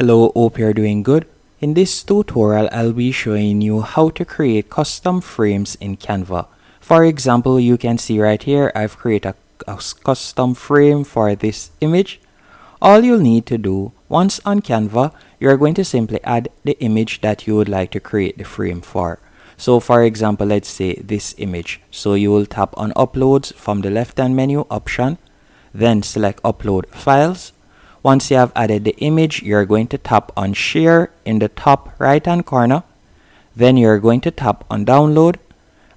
Hello, hope you're doing good. In this tutorial, I'll be showing you how to create custom frames in Canva. For example, you can see right here, I've created a custom frame for this image. All you'll need to do, once on Canva, you're going to simply add the image that you would like to create the frame for. So for example, let's say this image. So you will tap on Uploads from the left-hand menu option, then select Upload Files. Once you have added the image, you're going to tap on Share in the top right-hand corner. Then you're going to tap on Download,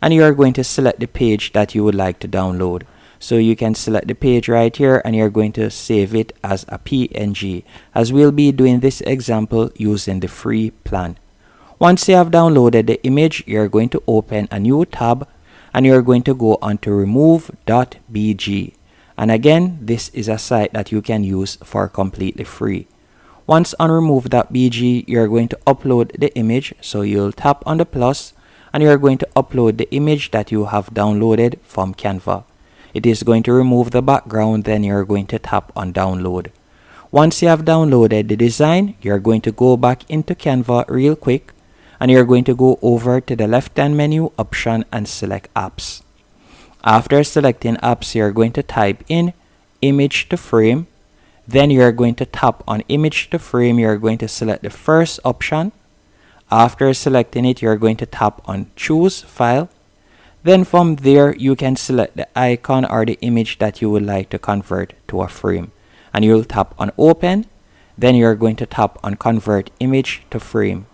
and you're going to select the page that you would like to download. So you can select the page right here, and you're going to save it as a PNG, as we'll be doing this example using the free plan. Once you have downloaded the image, you're going to open a new tab, and you're going to go on to remove.bg. And again, this is a site that you can use for completely free. Once on remove.bg, you're going to upload the image. So you'll tap on the plus, and you're going to upload the image that you have downloaded from Canva. It is going to remove the background, then you're going to tap on download. Once you have downloaded the design, you're going to go back into Canva real quick, and you're going to go over to the left-hand menu option and select apps. After selecting apps, you're going to type in image to frame. Then you're going to tap on image to frame. You're going to select the first option. After selecting it, you're going to tap on choose file. Then from there, you can select the icon or the image that you would like to convert to a frame. And you'll tap on open. Then you're going to tap on convert image to frame.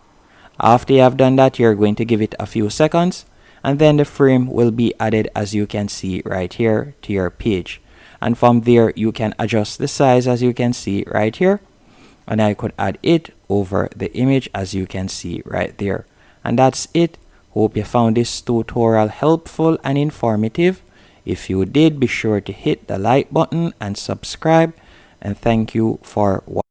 After you have done that, you're going to give it a few seconds, and then the frame will be added, as you can see right here, to your page. And from there, you can adjust the size, as you can see right here, and I could add it over the image, as you can see right there. And that's it. Hope you found this tutorial helpful and informative. If you did, be sure to hit the like button and subscribe, and thank you for watching.